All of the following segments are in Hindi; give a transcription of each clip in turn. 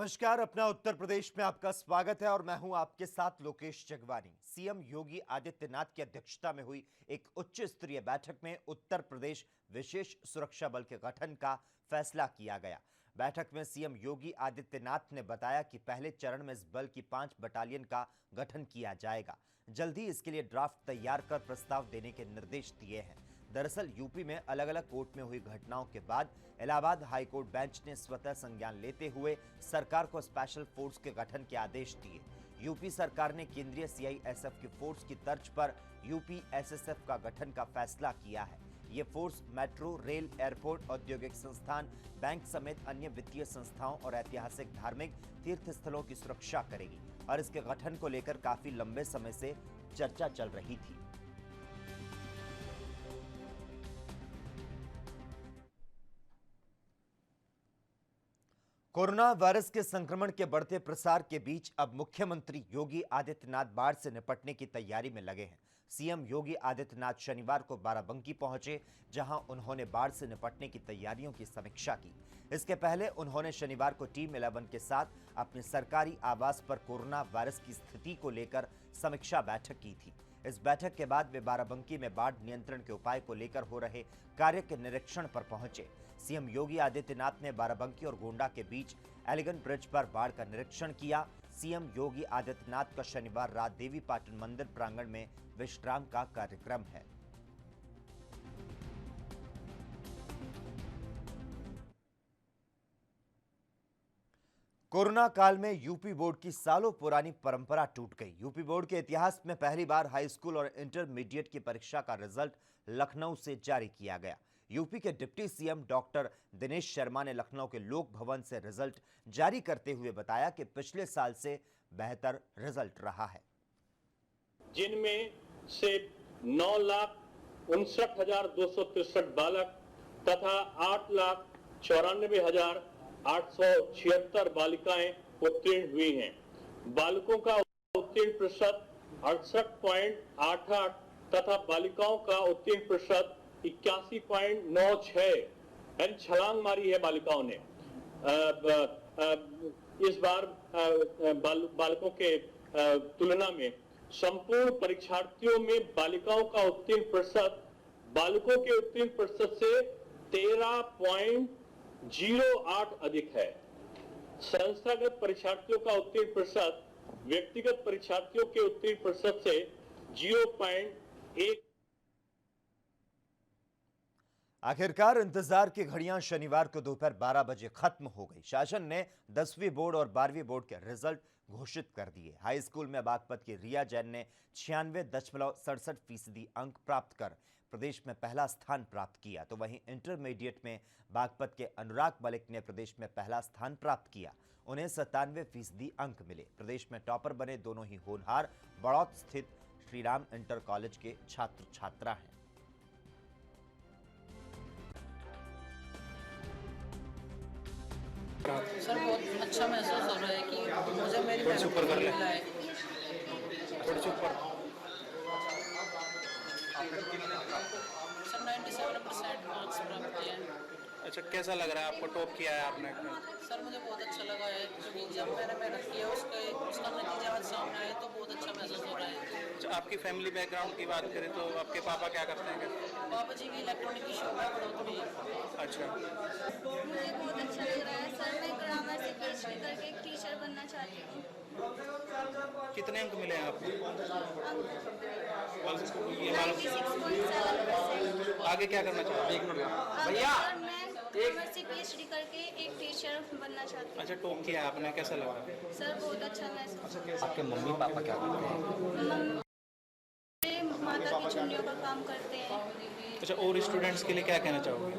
नमस्कार। अपना उत्तर प्रदेश में आपका स्वागत है और मैं हूं आपके साथ लोकेश जगवानी। सीएम योगी आदित्यनाथ की अध्यक्षता में हुई एक उच्च स्तरीय बैठक में उत्तर प्रदेश विशेष सुरक्षा बल के गठन का फैसला किया गया। बैठक में सीएम योगी आदित्यनाथ ने बताया कि पहले चरण में इस बल की 5 बटालियन का गठन किया जाएगा। जल्द ही इसके लिए ड्राफ्ट तैयार कर प्रस्ताव देने के निर्देश दिए हैं। दरअसल यूपी में अलग अलग कोर्ट में हुई घटनाओं के बाद इलाहाबाद हाईकोर्ट बेंच ने स्वतः संज्ञान लेते हुए सरकार को स्पेशल फोर्स के गठन के आदेश दिए। यूपी सरकार ने केंद्रीय सीआईएसएफ की फोर्स की तर्ज पर यूपी एसएसएफ का गठन का फैसला किया है। ये फोर्स मेट्रो, रेल, एयरपोर्ट, औद्योगिक संस्थान, बैंक समेत अन्य वित्तीय संस्थाओं और ऐतिहासिक धार्मिक तीर्थ स्थलों की सुरक्षा करेगी और इसके गठन को लेकर काफी लंबे समय से चर्चा चल रही थी। कोरोना वायरस के संक्रमण के बढ़ते प्रसार के बीच अब मुख्यमंत्री योगी आदित्यनाथ बाढ़ से निपटने की तैयारी में लगे हैं। सीएम योगी आदित्यनाथ शनिवार को बाराबंकी पहुंचे, जहां उन्होंने बाढ़ से निपटने की तैयारियों की समीक्षा की। इसके पहले उन्होंने शनिवार को टीम 11 के साथ अपने सरकारी आवास पर कोरोना वायरस की स्थिति को लेकर समीक्षा बैठक की थी। इस बैठक के बाद वे बाराबंकी में बाढ़ नियंत्रण के उपाय को लेकर हो रहे कार्य के निरीक्षण पर पहुंचे। सीएम योगी आदित्यनाथ ने बाराबंकी और गोंडा के बीच एलिगेंट ब्रिज पर बाढ़ का निरीक्षण किया। सीएम योगी आदित्यनाथ का शनिवार रात देवी पाटन मंदिर प्रांगण में विश्राम का कार्यक्रम है। कोरोना काल में यूपी बोर्ड की सालों पुरानी परंपरा टूट गई। यूपी बोर्ड के इतिहास में पहली बार हाई स्कूल और इंटरमीडिएट की परीक्षा का रिजल्ट लखनऊ से जारी किया गया। यूपी के deputy CM doctor Dinesh Sharma ने लखनऊ के लोक भवन से रिजल्ट जारी करते हुए बताया कि पिछले साल से बेहतर रिजल्ट रहा है, जिनमें से 9,59,263 बालक तथा 8,94,876 बालिकाएं उत्तीर्ण हुई हैं। बालकों का उत्तीर्ण प्रतिशत 68.88 तथा बालिकाओं का उत्तीर्ण प्रतिशत 81.96। यानी छलांग मारी है बालिकाओं ने। इस बार बालकों के तुलना में संपूर्ण परीक्षार्थियों में बालिकाओं का उत्तीर्ण प्रतिशत बालकों के उत्तीर्ण प्रतिशत से 13.08 अधिक है। संस्थागत परीक्षार्थियों का उत्तीर्ण प्रतिशत व्यक्तिगत परीक्षार्थियों के उत्तीर्ण प्रतिशत से 0.1। आखिरकार इंतजार की घड़ियां शनिवार को दोपहर 12 बजे खत्म हो गई। शासन ने 10वीं बोर्ड और 12वीं बोर्ड के रिजल्ट घोषित कर दिए। हाई स्कूल में बागपत की रिया जैन ने 96.67% अंक प्राप्त कर प्रदेश में पहला स्थान प्राप्त किया, तो वहीं इंटरमीडिएट में बागपत के अनुराग मलिक ने प्रदेश में पहला स्थान प्राप्त किया। उन्हें 97% अंक मिले। प्रदेश में टॉपर बने दोनों ही होनहार बड़ौत स्थित श्रीराम इंटर कॉलेज के छात्र छात्रा हैं। सर बहुत अच्छा महसूस हो रहा है कि मुझे मेरी मिला है। सर 97% मार्क्स प्राप्त किए हैं। अच्छा, कैसा लग रहा है आपको? टॉप किया है आपने? सर मुझे बहुत अच्छा लगा है क्योंकि जब मैंने मेहनत किया उसका नतीजा आज सामने आया तो बहुत अच्छा महसूस हो रहा है। अच्छा, आपकी फैमिली बैकग्राउंड की बात करें तो आपके पापा क्या करते हैं? पापा जी की इलेक्ट्रॉनिक की शॉप है बड़ौत में। अच्छा, मुझे बहुत अच्छा लग रहा है सर। मैं ग्रामर से पीएचडी करके एक टीचर बनना चाहती हूँ। कितने अंक मिले हैं आपको? ये 96.7%। आगे क्या करना चाहते हैं? भैया मैं ग्रामर से पीएचडी करके एक टीचर बनना चाहती हूँ। अच्छा, टॉप किया आपने, कैसा लगा? सर बहुत अच्छा महसूस। आपके मम्मी पापा क्या करते हैं? माता की चुन्नियों का काम करते हैं। अच्छा, और स्टूडेंट्स के लिए क्या कहना चाहोगे?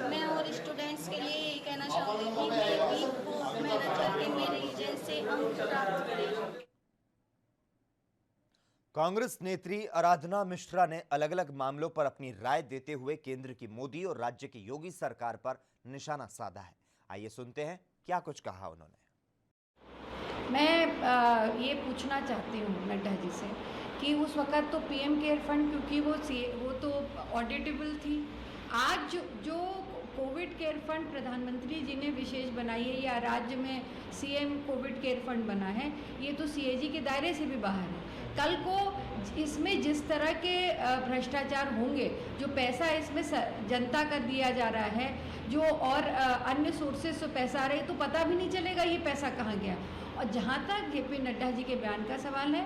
मैं और स्टूडेंट्स के लिए यही कहना चाहूँगी कि वे भी खूब मेहनत करके मेरे जैसे अंक प्राप्त करें। कांग्रेस नेत्री आराधना मिश्रा ने अलग अलग मामलों पर अपनी राय देते हुए केंद्र की मोदी और राज्य की योगी सरकार पर निशाना साधा है। आइए सुनते हैं क्या कुछ कहा उन्होंने। मैं ये पूछना चाहती हूँ नड्डा जी से कि उस वक़्त तो पीएम केयर फंड क्योंकि वो तो ऑडिटेबल थी, आज जो कोविड केयर फंड प्रधानमंत्री जी ने विशेष बनाई है या राज्य में सीएम कोविड केयर फंड बना है, ये तो सीएजी के दायरे से भी बाहर है। कल को इसमें जिस तरह के भ्रष्टाचार होंगे, जो पैसा इसमें जनता का दिया जा रहा है, जो और अन्य सोर्सेस से पैसा आ रहा है, तो पता भी नहीं चलेगा ये पैसा कहाँ गया। और जहाँ तक जेपी नड्डा जी के बयान का सवाल है,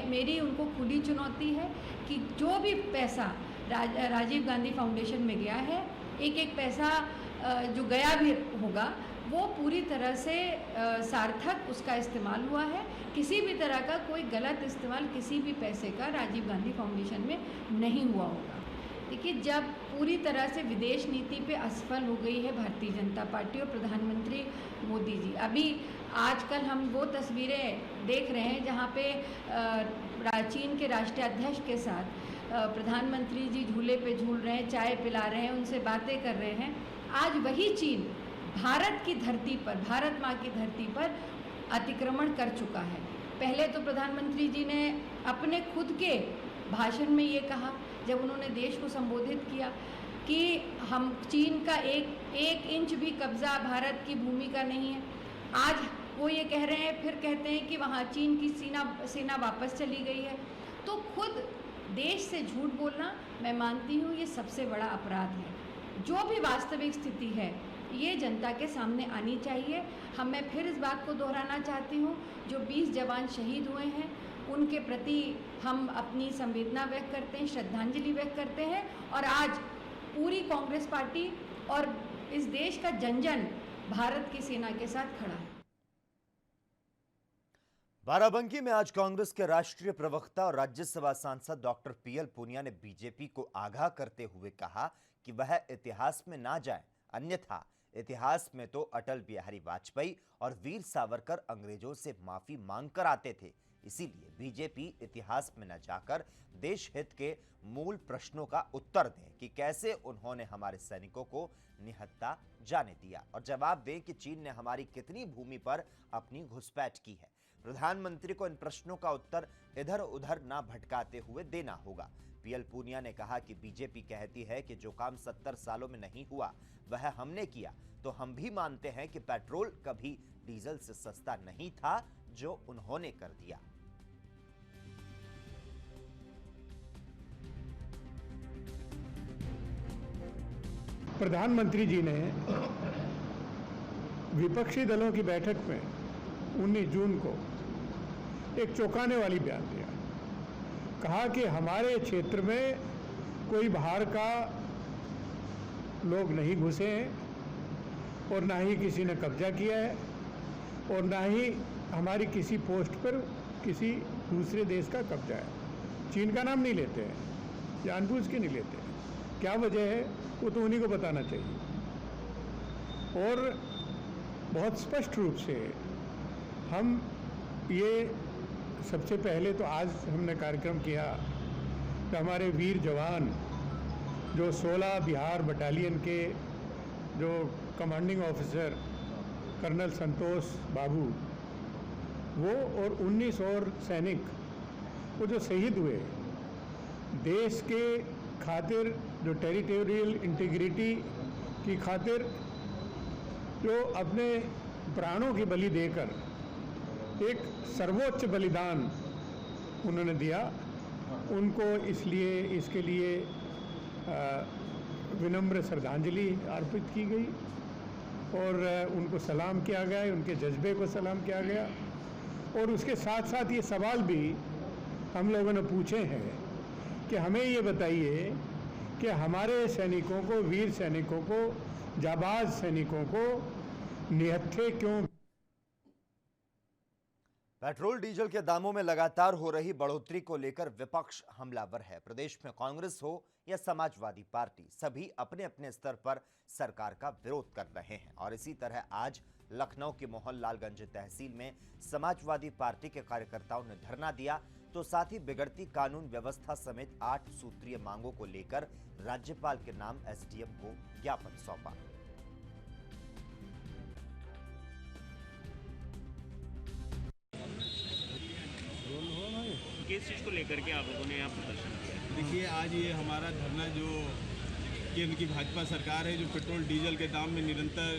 मेरी उनको खुली चुनौती है कि जो भी पैसा राजीव गांधी फाउंडेशन में गया है, एक एक पैसा जो गया भी होगा वो पूरी तरह से सार्थक उसका इस्तेमाल हुआ है। किसी भी तरह का कोई गलत इस्तेमाल किसी भी पैसे का राजीव गांधी फाउंडेशन में नहीं हुआ होगा। देखिए, जब पूरी तरह से विदेश नीति पे असफल हो गई है भारतीय जनता पार्टी और प्रधानमंत्री मोदी जी, अभी आजकल हम वो तस्वीरें देख रहे हैं जहाँ पे चीन के राष्ट्रीय अध्यक्ष के साथ प्रधानमंत्री जी झूले पे झूल रहे हैं, चाय पिला रहे हैं, उनसे बातें कर रहे हैं। आज वही चीन भारत की धरती पर, भारत माँ की धरती पर अतिक्रमण कर चुका है। पहले तो प्रधानमंत्री जी ने अपने खुद के भाषण में ये कहा, जब उन्होंने देश को संबोधित किया, कि हम चीन का एक इंच भी कब्जा भारत की भूमि का नहीं है। आज वो ये कह रहे हैं, फिर कहते हैं कि वहाँ चीन की सेना वापस चली गई है। तो खुद देश से झूठ बोलना, मैं मानती हूँ ये सबसे बड़ा अपराध है। जो भी वास्तविक स्थिति है ये जनता के सामने आनी चाहिए। मैं फिर इस बात को दोहराना चाहती हूँ, जो 20 जवान शहीद हुए हैं उनके प्रति हम अपनी संवेदना व्यक्त करते हैं, श्रद्धांजलि व्यक्त करते हैं। और आज पूरी कांग्रेस पार्टी और इस देश का जन भारत की सेना के साथ खड़ा है। बाराबंकी में आज कांग्रेस के राष्ट्रीय प्रवक्ता और राज्यसभा सांसद डॉक्टर पीएल पूनिया ने बीजेपी को आगाह करते हुए कहा कि वह इतिहास में ना जाए, अन्यथा इतिहास में तो अटल बिहारी वाजपेयी और वीर सावरकर अंग्रेजों से माफी मांगकर आते थे। इसीलिए बीजेपी इतिहास में न जाकर देश हित के मूल प्रश्नों का उत्तर दें कि कैसे उन्होंने हमारे सैनिकों को निहत्था जाने दिया, और जवाब दें कि चीन ने हमारी कितनी भूमि पर अपनी घुसपैठ की है। प्रधानमंत्री को इन प्रश्नों का उत्तर इधर उधर ना भटकाते हुए देना होगा। पीएल पूनिया ने कहा कि बीजेपी कहती है कि जो काम 70 सालों में नहीं हुआ वह हमने किया, तो हम भी मानते हैं कि पेट्रोल कभी डीजल से सस्ता नहीं था जो उन्होंने कर दिया। प्रधानमंत्री जी ने विपक्षी दलों की बैठक में 19 जून को एक चौंकाने वाली बयान दिया। कहा कि हमारे क्षेत्र में कोई बाहर का लोग नहीं घुसे हैं और ना ही किसी ने कब्जा किया है और ना ही हमारी किसी पोस्ट पर किसी दूसरे देश का कब्जा है। चीन का नाम नहीं लेते हैं, जानबूझ के नहीं लेते हैं। क्या वजह है वो तो उन्हीं को बताना चाहिए। और बहुत स्पष्ट रूप से हम ये सबसे पहले तो आज हमने कार्यक्रम किया कि हमारे वीर जवान जो 16 बिहार बटालियन के जो कमांडिंग ऑफिसर कर्नल संतोष बाबू वो और 19 और सैनिक वो जो शहीद हुए देश के खातिर, जो टेरिटोरियल इंटीग्रिटी की खातिर जो अपने प्राणों की बलि देकर एक सर्वोच्च बलिदान उन्होंने दिया, उनको इसके लिए विनम्र श्रद्धांजलि अर्पित की गई और उनको सलाम किया गया, उनके जज्बे को सलाम किया गया। और उसके साथ साथ ये सवाल भी हम लोगों ने पूछे हैं कि हमें ये बताइए कि हमारे सैनिकों को, वीर सैनिकों को, जाबाज सैनिकों को निहत्थे क्यों। पेट्रोल डीजल के दामों में लगातार हो रही बढ़ोतरी को लेकर विपक्ष हमलावर है। प्रदेश में कांग्रेस हो या समाजवादी पार्टी, सभी अपने अपने स्तर पर सरकार का विरोध कर रहे हैं। और इसी तरह आज लखनऊ के मोहनलालगंज तहसील में समाजवादी पार्टी के कार्यकर्ताओं ने धरना दिया, तो साथ ही बिगड़ती कानून व्यवस्था समेत 8 सूत्रीय मांगों को लेकर राज्यपाल के नाम एसडीएम को ज्ञापन सौंपा। किस चीज़ को लेकर के आप लोगों ने यहाँ प्रदर्शन किया? देखिए, आज ये हमारा धरना जो केंद्र की भाजपा सरकार है जो पेट्रोल डीजल के दाम में निरंतर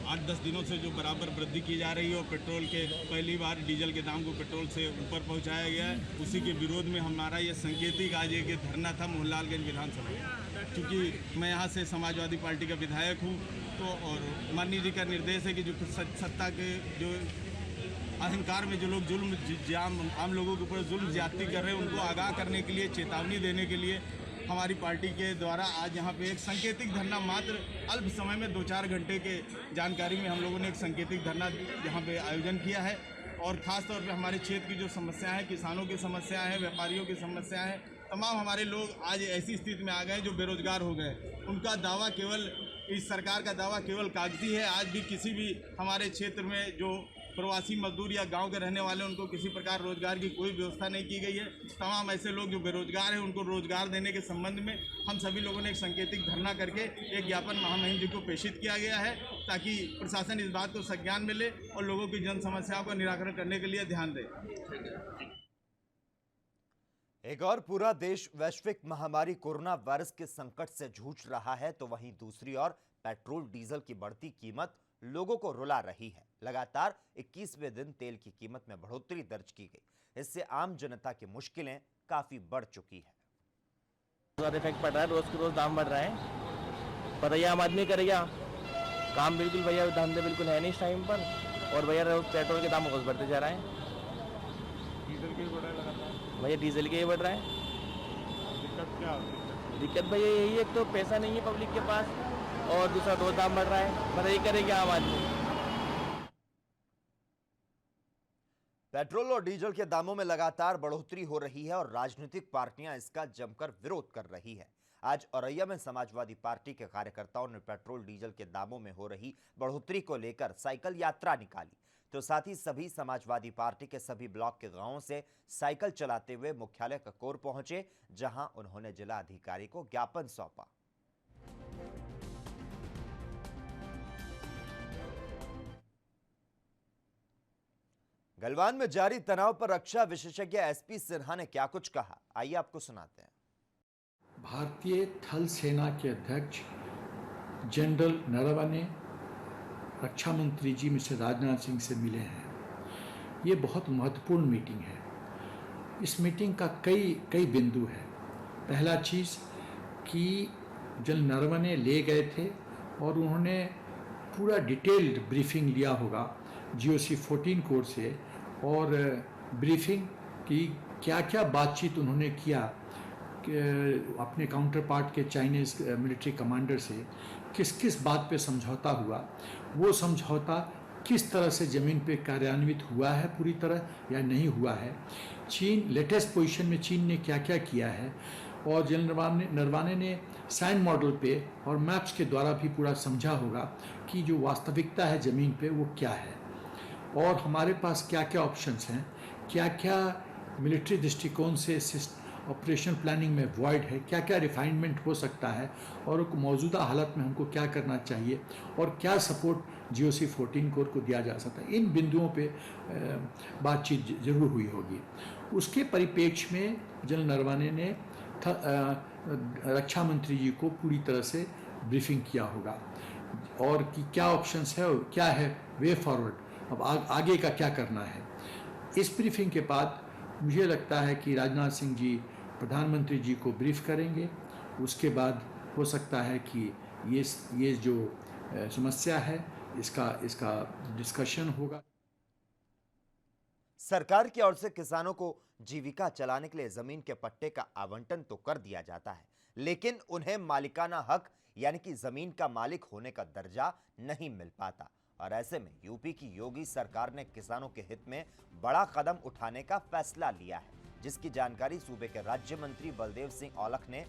8-10 दिनों से जो बराबर वृद्धि की जा रही है और पेट्रोल के पहली बार डीजल के दाम को पेट्रोल से ऊपर पहुंचाया गया है, उसी के विरोध में हमारा ये सांकेतिक आज एक धरना था मोहनलालगंज विधानसभा में। क्योंकि मैं यहाँ से समाजवादी पार्टी का विधायक हूँ तो और माननीय जी का निर्देश है कि जो सत्ता के जो अहंकार में जो लोग जुल्म आम लोगों के ऊपर जुल्म ज्यादती कर रहे हैं उनको आगाह करने के लिए, चेतावनी देने के लिए हमारी पार्टी के द्वारा आज यहाँ पे एक सांकेतिक धरना मात्र अल्प समय में 2-4 घंटे के जानकारी में हम लोगों ने एक सांकेतिक धरना यहाँ पे आयोजन किया है। और ख़ास तौर पे हमारे क्षेत्र की जो समस्याएं हैं, किसानों की समस्याएं हैं, व्यापारियों की समस्याएं हैं, तमाम हमारे लोग आज ऐसी स्थिति में आ गए जो बेरोजगार हो गए। उनका दावा केवल, इस सरकार का दावा केवल कागजी है। आज भी किसी भी हमारे क्षेत्र में जो प्रवासी मजदूर या गांव के रहने वाले उनको किसी प्रकार रोजगार की कोई व्यवस्था नहीं की गई है। तमाम ऐसे लोग जो बेरोजगार हैं उनको रोजगार देने के संबंध में हम सभी लोगों ने एक सांकेतिक धरना करके एक ज्ञापन महामहिम जी को प्रेषित किया गया है ताकि प्रशासन इस बात को संज्ञान में ले और लोगों की जन समस्याओं का निराकरण करने के लिए ध्यान दे। एक और पूरा देश वैश्विक महामारी कोरोना वायरस के संकट से जूझ रहा है तो वहीं दूसरी ओर पेट्रोल डीजल की बढ़ती कीमत लोगों को रुला रही है। लगातार 21वें दिन तेल की कीमत में बढ़ोतरी दर्ज की गई। इससे आम जनता की मुश्किलें काफी बढ़ चुकी है। ज्यादा इफेक्ट पड़ रहा है, रोज के रोज दाम बढ़ रहे हैं। पर आम आदमी करेगा काम, बिल्कुल भैया धंधे बिल्कुल है नहीं इस टाइम पर। और भैया पेट्रोल के दाम रोज बढ़ते जा रहे हैं, डीजल के बढ़ रहा है भैया डीजल के ही बढ़ रहा है। दिक्कत क्या दिक्कत भैया यही है, एक तो पैसा नहीं है पब्लिक के पास और दूसरा रोज दाम बढ़ रहा है। पर यही करेगा आम आदमी। पेट्रोल और डीजल के दामों में लगातार बढ़ोतरी हो रही है और राजनीतिक पार्टियां इसका जमकर विरोध कर रही है। आज औरैया में समाजवादी पार्टी के कार्यकर्ताओं ने पेट्रोल डीजल के दामों में हो रही बढ़ोतरी को लेकर साइकिल यात्रा निकाली, तो साथ ही सभी समाजवादी पार्टी के सभी ब्लॉक के गांवों से साइकिल चलाते हुए मुख्यालय ककोर पहुंचे, जहां उन्होंने जिला अधिकारी को ज्ञापन सौंपा। गलवान में जारी तनाव पर रक्षा विशेषज्ञ एसपी सिन्हा ने क्या कुछ कहा, आइए आपको सुनाते हैं। भारतीय थल सेना के अध्यक्ष जनरल नरवणे रक्षा मंत्री जी मिस्टर राजनाथ सिंह से मिले हैं। ये बहुत महत्वपूर्ण मीटिंग है। इस मीटिंग का कई बिंदु है। पहला चीज़ कि जनरल नरवणे ले गए थे और उन्होंने पूरा डिटेल्ड ब्रीफिंग लिया होगा GOC 14 कोर से, और ब्रीफिंग की क्या क्या बातचीत उन्होंने किया अपने काउंटर पार्ट के चाइनीज़ मिलिट्री कमांडर से, किस किस बात पे समझौता हुआ, वो समझौता किस तरह से ज़मीन पे कार्यान्वित हुआ है पूरी तरह या नहीं हुआ है, चीन लेटेस्ट पोजीशन में चीन ने क्या क्या किया है, और जनरल नरवणे ने साइन मॉडल पे और मैप्स के द्वारा भी पूरा समझा होगा कि जो वास्तविकता है ज़मीन पे वो क्या है, और हमारे पास क्या क्या ऑप्शंस हैं, क्या क्या मिलिट्री दृष्टिकोण से ऑपरेशन प्लानिंग में वॉइड है, क्या क्या रिफाइनमेंट हो सकता है, और मौजूदा हालत में हमको क्या करना चाहिए और क्या सपोर्ट GOC 14 कोर को दिया जा सकता है। इन बिंदुओं पे बातचीत जरूर हुई होगी। उसके परिप्रेक्ष्य में जनरल नरवणे ने रक्षा मंत्री जी को पूरी तरह से ब्रीफिंग किया होगा और कि क्या ऑप्शंस है और क्या है वे फॉरवर्ड, अब आगे का क्या करना है। इस ब्रीफिंग के बाद मुझे लगता है कि राजनाथ सिंह जी प्रधानमंत्री जी को ब्रीफ करेंगे। उसके बाद हो सकता है कि ये जो समस्या है इसका डिस्कशन होगा। सरकार की ओर से किसानों को जीविका चलाने के लिए जमीन के पट्टे का आवंटन तो कर दिया जाता है, लेकिन उन्हें मालिकाना हक यानी कि जमीन का मालिक होने का दर्जा नहीं मिल पाता। और ऐसे में यूपी की योगी सरकार ने किसानों के हित में बड़ा कदम उठाने का फैसला लिया है, जिसकी जानकारी सूबे के राज्य मंत्री बलदेव सिंह औलख ने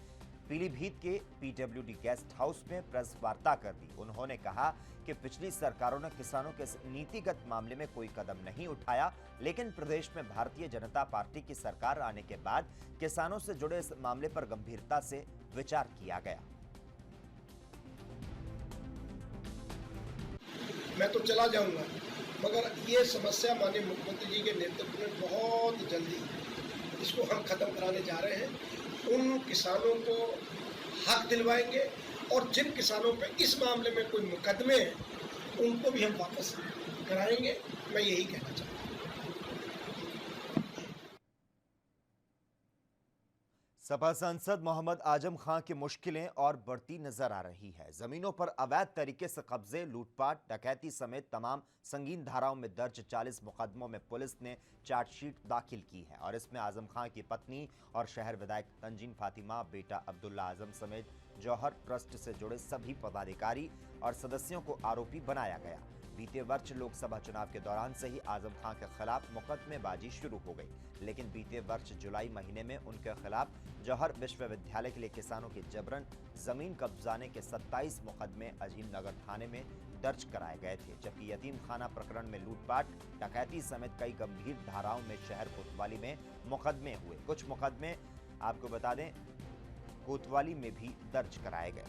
पीलीभीत के PWD गेस्ट हाउस में प्रेस वार्ता कर दी। उन्होंने कहा कि पिछली सरकारों ने किसानों के नीतिगत मामले में कोई कदम नहीं उठाया, लेकिन प्रदेश में भारतीय जनता पार्टी की सरकार आने के बाद किसानों से जुड़े इस मामले पर गंभीरता से विचार किया गया। मैं तो चला जाऊंगा, मगर ये समस्या माननीय मुख्यमंत्री जी के नेतृत्व में बहुत जल्दी इसको हम खत्म कराने जा रहे हैं। उन किसानों को हक दिलवाएंगे और जिन किसानों पे इस मामले में कोई मुकदमे हैं उनको भी हम वापस कराएंगे। मैं यही कहना चाहता हूँ। सपा सांसद मोहम्मद आजम खां की मुश्किलें और बढ़ती नजर आ रही है। जमीनों पर अवैध तरीके से कब्जे, लूटपाट, डकैती समेत तमाम संगीन धाराओं में दर्ज 40 मुकदमों में पुलिस ने चार्जशीट दाखिल की है और इसमें आजम खां की पत्नी और शहर विधायक तंजीन फातिमा, बेटा अब्दुल्ला आजम समेत जौहर ट्रस्ट से जुड़े सभी पदाधिकारी और सदस्यों को आरोपी बनाया गया। बीते वर्ष लोकसभा चुनाव के दौरान से ही आजम खां के खिलाफ मुकदमेबाजी शुरू हो गई, लेकिन बीते वर्ष जुलाई महीने में उनके खिलाफ जौहर विश्वविद्यालय के लिए किसानों की जबरन जमीन कब्जाने के 27 मुकदमे अजीम नगर थाने में दर्ज कराए गए थे, जबकि यतीम खाना प्रकरण में लूटपाट, डकैती समेत कई गंभीर धाराओं में शहर कोतवाली में मुकदमे हुए। कुछ मुकदमे आपको बता दें कोतवाली में भी दर्ज कराए गए।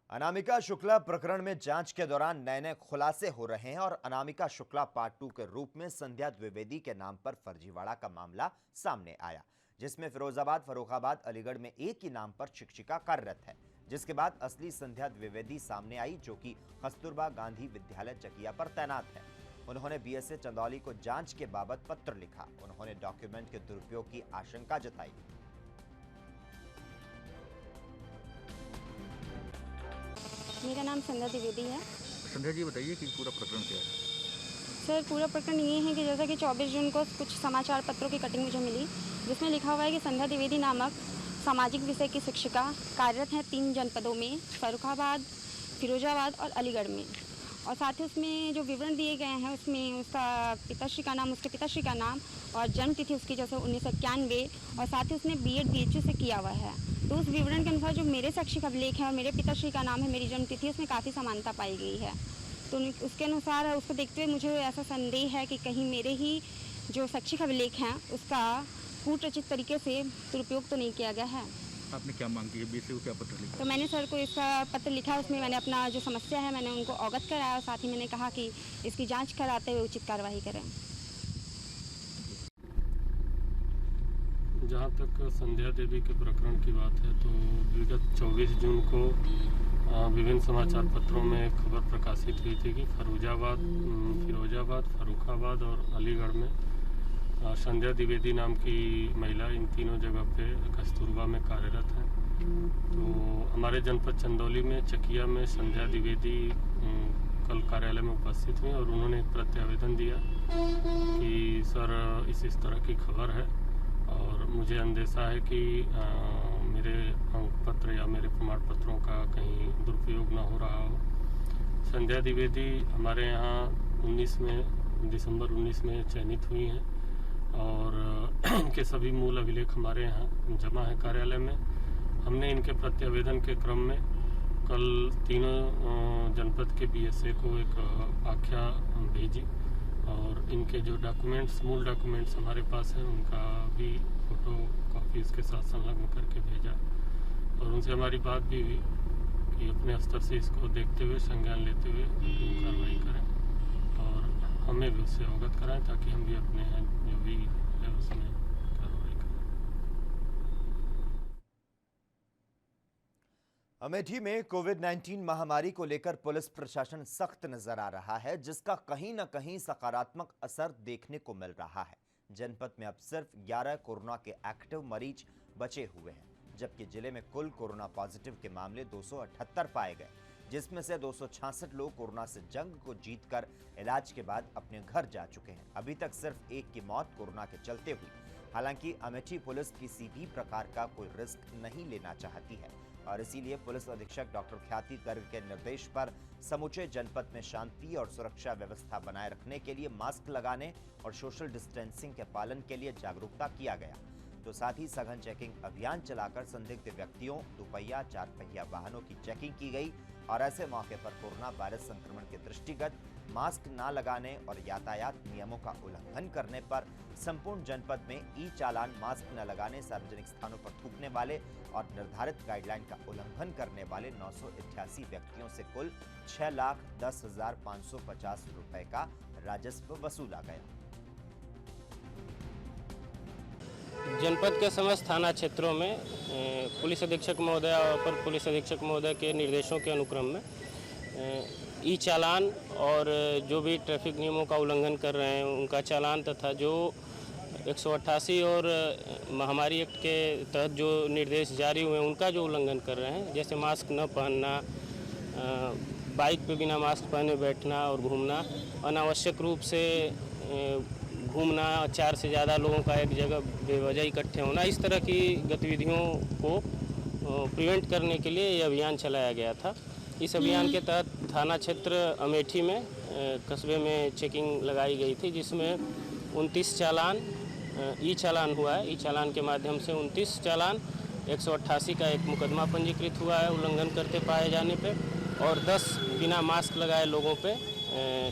अनामिका शुक्ला प्रकरण में जांच के दौरान नए खुलासे हो रहे हैं और अनामिका शुक्ला पार्ट 2 के रूप में संध्या द्विवेदी के नाम पर फर्जीवाड़ा का मामला सामने आया, जिसमें फिरोजाबाद, फर्रुखाबाद, अलीगढ़ में एक ही नाम पर शिक्षिका कार्यरत है, जिसके बाद असली संध्या द्विवेदी सामने आई, जो कि कस्तूरबा गांधी विद्यालय चकिया पर तैनात है। उन्होंने बीएसए चंदौली को जांच के बाबत पत्र लिखा। उन्होंने डॉक्यूमेंट के दुरुपयोग की आशंका जताई। मेरा नाम संध्या द्विवेदी है। संध्या जी बताइए कि पूरा प्रकरण क्या है? सर, पूरा प्रकरण ये है कि जैसा कि 24 जून को कुछ समाचार पत्रों की कटिंग मुझे मिली, जिसमें लिखा हुआ है कि संध्या द्विवेदी नामक सामाजिक विषय की शिक्षिका कार्यरत हैं 3 जनपदों में, फर्रुखाबाद, फिरोजाबाद और अलीगढ़ में। और साथ ही उसमें जो विवरण दिए गए हैं उसमें उसका पिताश्री का नाम, उसके पिताश्री का नाम और जन्म तिथि उसकी जैसे 1991 और साथ ही उसने BEd BHU से किया हुआ है। तो उस विवरण के अनुसार जो मेरे शैक्षिक अभिलेख है और मेरे पिताश्री का नाम है, मेरी जन्म तिथि, उसमें काफ़ी समानता पाई गई है। तो उसके अनुसार उसको देखते हुए मुझे ऐसा संदेह है कि कहीं मेरे ही जो शैक्षिक अभिलेख हैं उसका कूट रचित तरीके से दुरुपयोग तो नहीं किया गया है। आपने क्या मांग की है? बीएसए को क्या पत्र लिखा? तो मैंने सर को इसका पत्र लिखा, उसमें मैंने अपना जो समस्या है मैंने उनको अवगत कराया और साथ ही मैंने कहा कि इसकी जांच कराते हुए उचित कार्रवाई करें। जहाँ तक संध्या देवी के प्रकरण की बात है तो विगत 24 जून को विभिन्न समाचार पत्रों में खबर प्रकाशित हुई थी कि फिरोजाबाद, फर्रुखाबाद और अलीगढ़ में संध्या द्विवेदी नाम की महिला इन तीनों जगह पे कस्तूरबा में कार्यरत है। तो हमारे जनपद चंदौली में चकिया में संध्या द्विवेदी कल कार्यालय में उपस्थित हुई और उन्होंने एक प्रत्यावेदन दिया कि सर इस तरह की खबर है और मुझे अंदेशा है कि मेरे अंक पत्र या मेरे प्रमाण पत्रों का कहीं दुरुपयोग न हो रहा हो। संध्या द्विवेदी हमारे यहाँ दिसंबर 19 में चयनित हुई हैं और इनके सभी मूल अभिलेख हमारे यहाँ जमा है कार्यालय में। हमने इनके प्रत्यावेदन के क्रम में कल तीनों जनपद के बीएसए को एक आख्या भेजी और इनके जो मूल डॉक्यूमेंट्स हमारे पास हैं उनका भी फोटो कॉपी इसके साथ संलग्न करके भेजा और उनसे हमारी बात भी हुई कि अपने स्तर से इसको देखते हुए, संज्ञान लेते हुए कार्रवाई करें और हमें भी उससे अवगत कराएं ताकि हम भी अपने जो भी है उसमें कार्रवाई करें। अमेठी में कोविड-19 महामारी को लेकर पुलिस प्रशासन सख्त नजर आ रहा है, जिसका कहीं न कहीं सकारात्मक असर देखने को मिल रहा है। जनपद में अब सिर्फ 11 कोरोना के एक्टिव मरीज बचे हुए हैं, जबकि जिले में कुल कोरोना पॉजिटिव के मामले 278 पाए गए, जिसमें से 266 लोग कोरोना से जंग को जीतकर इलाज के बाद अपने घर जा चुके हैं। अभी तक सिर्फ एक की मौत कोरोना के चलते हुई। हालांकि अमेठी पुलिस किसी भी प्रकार का कोई रिस्क नहीं लेना चाहती है और इसीलिए पुलिस अधीक्षक डॉक्टर ख्याति गर्ग के निर्देश पर समूचे जनपद में शांति और सुरक्षा व्यवस्था बनाए रखने के लिए मास्क लगाने और सोशल डिस्टेंसिंग के पालन के लिए जागरूकता किया गया। तो साथ ही सघन चेकिंग अभियान चलाकर संदिग्ध व्यक्तियों, दुपहिया, 4 पहिया वाहनों की चेकिंग की गई और ऐसे मौके पर कोरोना वायरस संक्रमण के दृष्टिगत मास्क न लगाने और यातायात नियमों का उल्लंघन करने पर संपूर्ण जनपद में ई-चालान, मास्क न लगाने, सार्वजनिक स्थानों पर थूकने वाले और निर्धारित गाइडलाइन का उल्लंघन करने वाले 988 व्यक्तियों से कुल 6,10,550 रुपए का राजस्व वसूला गया। जनपद के समस्त थाना क्षेत्रों में पुलिस अधीक्षक महोदय और अपर पुलिस अधीक्षक महोदय के निर्देशों के अनुक्रम में ई चालान और जो भी ट्रैफिक नियमों का उल्लंघन कर रहे हैं उनका चालान तथा जो 188 और महामारी एक्ट के तहत जो निर्देश जारी हुए हैं उनका जो उल्लंघन कर रहे हैं, जैसे मास्क न पहनना, बाइक पे बिना मास्क पहने बैठना और घूमना, अनावश्यक रूप से घूमना, 4 से ज़्यादा लोगों का एक जगह बेवजह इकट्ठे होना, इस तरह की गतिविधियों को प्रिवेंट करने के लिए ये अभियान चलाया गया था। इस अभियान के तहत थाना क्षेत्र अमेठी में कस्बे में चेकिंग लगाई गई थी, जिसमें 29 चालान ई चालान हुआ है। ई चालान के माध्यम से 29 चालान, 188 का एक मुकदमा पंजीकृत हुआ है उल्लंघन करते पाए जाने पे, और 10 बिना मास्क लगाए लोगों पे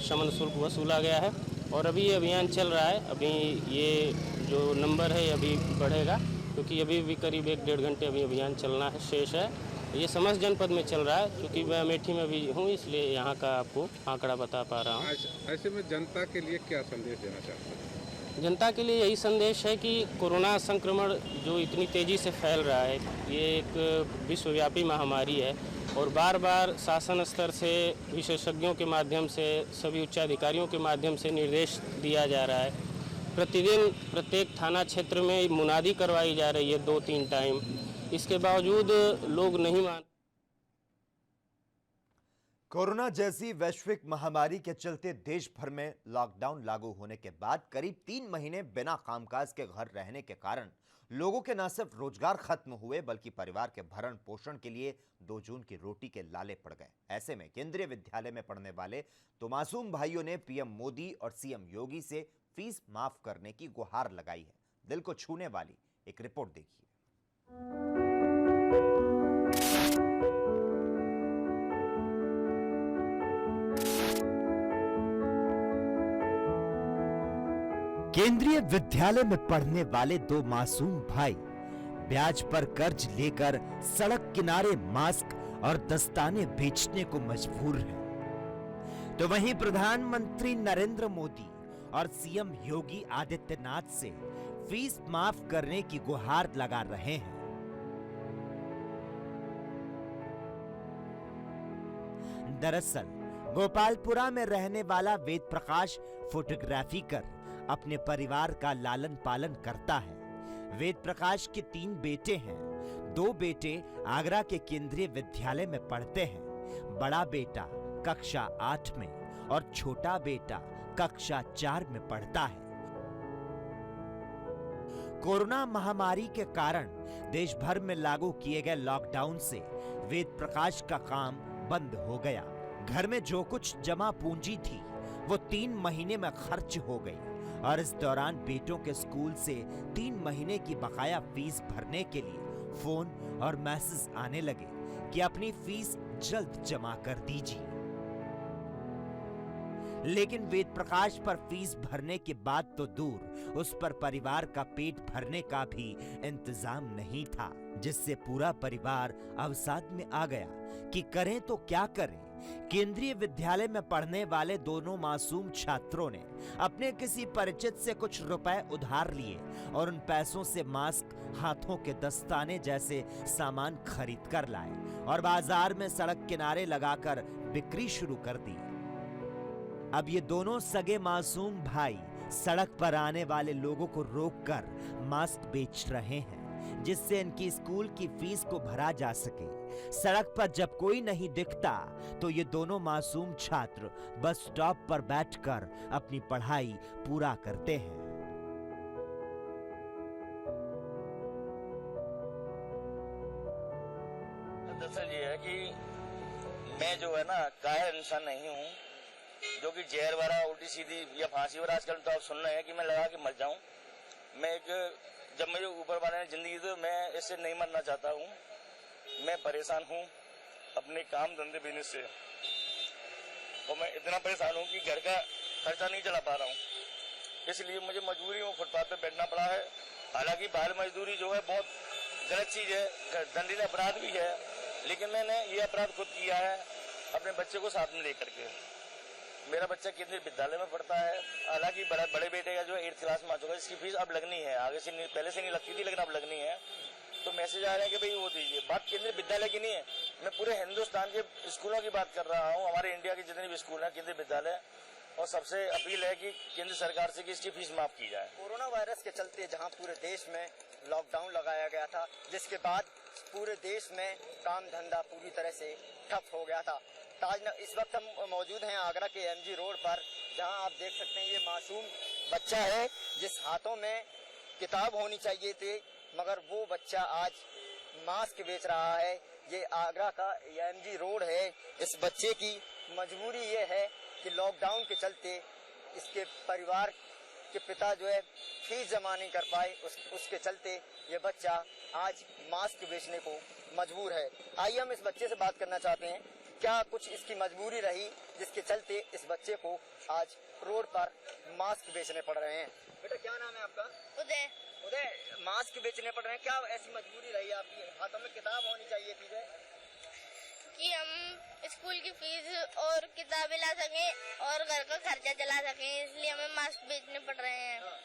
शमन शुल्क वसूला गया है। और अभी ये अभियान चल रहा है। अभी ये जो नंबर है ये अभी बढ़ेगा, क्योंकि अभी भी करीब 1-1.5 घंटे अभी अभियान चलना है, शेष है। ये समस्त जनपद में चल रहा है। क्योंकि मैं अमेठी में भी हूँ, इसलिए यहाँ का आपको आंकड़ा बता पा रहा हूँ। ऐसे में जनता के लिए क्या संदेश देना चाहते हैं? जनता के लिए यही संदेश है कि कोरोना संक्रमण जो इतनी तेज़ी से फैल रहा है, ये एक विश्वव्यापी महामारी है और बार बार शासन स्तर से, विशेषज्ञों के माध्यम से, सभी उच्चाधिकारियों के माध्यम से निर्देश दिया जा रहा है। प्रतिदिन प्रत्येक थाना क्षेत्र में मुनादी करवाई जा रही है 2-3 टाइम, इसके बावजूद लोग नहीं मान। कोरोना जैसी वैश्विक महामारी के चलते देश भर में लॉकडाउन लागू होने के बाद करीब 3 महीने बिना कामकाज के घर रहने के कारण लोगों के न सिर्फ रोजगार खत्म हुए बल्कि परिवार के भरण पोषण के लिए 2 जून की रोटी के लाले पड़ गए। ऐसे में केंद्रीय विद्यालय में पढ़ने वाले तो मासूम भाइयों ने पीएम मोदी और सीएम योगी से फीस माफ करने की गुहार लगाई है। दिल को छूने वाली एक रिपोर्ट देखिए। केंद्रीय विद्यालय में पढ़ने वाले 2 मासूम भाई ब्याज पर कर्ज लेकर सड़क किनारे मास्क और दस्ताने बेचने को मजबूर हैं। तो वहीं प्रधानमंत्री नरेंद्र मोदी और सीएम योगी आदित्यनाथ से फीस माफ करने की गुहार लगा रहे हैं। दरअसल गोपालपुरा में रहने वाला वेद प्रकाश फोटोग्राफी कर अपने परिवार का लालन पालन करता है। वेद प्रकाश के 3 बेटे हैं। 2 बेटे आगरा के केंद्रीय विद्यालय में पढ़ते हैं। बड़ा बेटा कक्षा 8 में और छोटा बेटा कक्षा 4 में पढ़ता है। कोरोना महामारी के कारण देश भर में लागू किए गए लॉकडाउन से वेद प्रकाश का काम बंद हो गया। घर में जो कुछ जमा पूंजी थी वो 3 महीने में खर्च हो गई और इस दौरान बेटों के स्कूल से 3 महीने की बकाया फीस भरने के लिए फोन और मैसेज आने लगे कि अपनी फीस जल्द जमा कर दीजिए। लेकिन वेद प्रकाश पर फीस भरने के बाद तो दूर, उस पर परिवार का पेट भरने का भी इंतजाम नहीं था, जिससे पूरा परिवार अवसाद में आ गया कि करें तो क्या करें। केंद्रीय विद्यालय में पढ़ने वाले दोनों मासूम छात्रों ने अपने किसी परिचित से कुछ रुपए उधार लिए और उन पैसों से मास्क, हाथों के दस्ताने जैसे सामान खरीद कर लाए और बाजार में सड़क किनारे लगाकर बिक्री शुरू कर दी। अब ये दोनों सगे मासूम भाई सड़क पर आने वाले लोगों को रोककर मास्क बेच रहे हैं, जिससे इनकी स्कूल की फीस को भरा जा सके। सड़क पर जब कोई नहीं दिखता तो ये दोनों मासूम छात्र बस स्टॉप पर बैठकर अपनी पढ़ाई पूरा करते हैं। दरअसल ये है कि मैं जो है ना कायर इंसान नहीं हूँ, जो कि जहर वाला, उल्टी सीधी या फांसी वाला आजकल तो आप सुन रहे हैं कि मैं लगा के मर जाऊं। मैं जब मेरे ऊपर वाले ने जिंदगी दी, मैं इससे नहीं मरना चाहता हूं। मैं परेशान हूं अपने काम धंधे बिजनेस से, और मैं इतना परेशान हूं कि घर का खर्चा नहीं चला पा रहा हूं। इसलिए मुझे मजबूरी में फुटपाथ पे बैठना पड़ा है। हालांकि बाहर मजदूरी जो है बहुत गलत चीज है, दंडनीय अपराध भी है, लेकिन मैंने ये अपराध खुद किया है अपने बच्चे को साथ में लेकर के। मेरा बच्चा केंद्रीय विद्यालय में पढ़ता है। हालांकि बड़े बेटे का जो है 8th क्लास में आ चुका है, इसकी फीस अब लगनी है, आगे से नहीं, पहले से नहीं लगती थी लेकिन अब लगनी है। तो मैसेज आ रहे हैं कि भाई वो दीजिए। बात केंद्रीय विद्यालय की नहीं है, मैं पूरे हिंदुस्तान के स्कूलों की बात कर रहा हूँ, हमारे इंडिया के जितने भी स्कूल हैं केंद्रीय विद्यालय, और सबसे अपील है कि केंद्र सरकार से कि इसकी फीस माफ की जाए। कोरोना वायरस के चलते जहां पूरे देश में लॉकडाउन लगाया गया था, जिसके बाद पूरे देश में काम धंधा पूरी तरह से ठप हो गया था। इस वक्त हम मौजूद हैं आगरा के एमजी रोड पर, जहां आप देख सकते हैं ये मासूम बच्चा है जिस हाथों में किताब होनी चाहिए थी, मगर वो बच्चा आज मास्क बेच रहा है। ये आगरा का एमजी रोड है। इस बच्चे की मजबूरी ये है कि लॉकडाउन के चलते इसके परिवार के पिता जो है फीस जमा नहीं कर पाए, उसके चलते ये बच्चा आज मास्क बेचने को मजबूर है। आइए हम इस बच्चे से बात करना चाहते हैं, क्या कुछ इसकी मजबूरी रही जिसके चलते इस बच्चे को आज रोड पर मास्क बेचने पड़ रहे हैं। बेटा क्या नाम है आपका? उदय। उदय, मास्क बेचने पड़ रहे हैं, क्या ऐसी मजबूरी रही आपकी? हाथों में किताब होनी चाहिए थी कि हम स्कूल की फीस और किताबें ला सकें और घर का खर्चा चला सकें, इसलिए हमें मास्क बेचने पड़ रहे हैं। हाँ,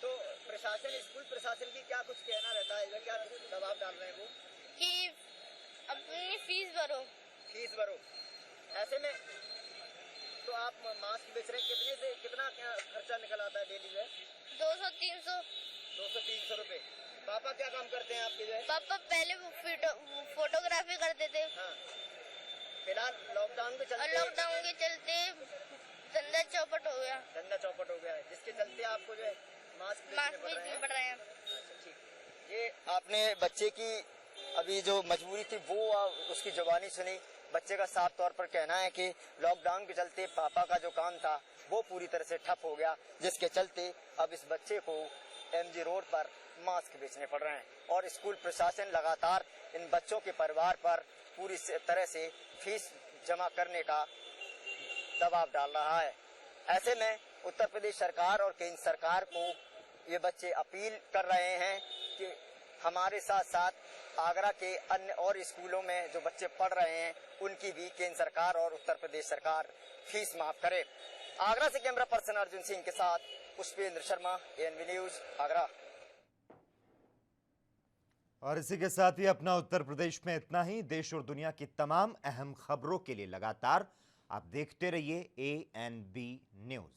तो प्रशासन, स्कूल प्रशासन की क्या कुछ कहना रहता है, क्या दबाव डाल रहे हैं वो कि अपनी फीस भरो? फीस भरो। ऐसे में तो आप मास्क बेच रहे हैं, कितने से कितना क्या खर्चा निकल आता है डेली में? 200-300 रुपए। पापा क्या काम करते हैं आपके? जो पापा पहले फोटोग्राफी करते थे। हाँ। फिलहाल लॉकडाउन के चलते धंधा चौपट हो गया। धंधा चौपट हो गया है, जिसके चलते आपको जो है मास्क बेचने पड़ रहे हैं। ठीक। ये आपने बच्चे की अभी जो मजबूरी थी वो उसकी जुबानी सुनी। बच्चे का साफ तौर पर कहना है कि लॉकडाउन के चलते पापा का जो काम था वो पूरी तरह से ठप हो गया, जिसके चलते अब इस बच्चे को एमजी रोड पर मास्क बेचने पड़ रहे हैं। और स्कूल प्रशासन लगातार इन बच्चों के परिवार पर पूरी तरह से फीस जमा करने का दबाव डाल रहा है। ऐसे में उत्तर प्रदेश सरकार और केंद्र सरकार को ये बच्चे अपील कर रहे हैं कि हमारे साथ साथ आगरा के अन्य और स्कूलों में जो बच्चे पढ़ रहे हैं उनकी भी केंद्र सरकार और उत्तर प्रदेश सरकार फीस माफ करे। आगरा से कैमरा पर्सन अर्जुन सिंह के साथ पुष्पेंद्र शर्मा, एएनबी न्यूज आगरा। और इसी के साथ ही अपना उत्तर प्रदेश में इतना ही। देश और दुनिया की तमाम अहम खबरों के लिए लगातार आप देखते रहिए एएनबी न्यूज।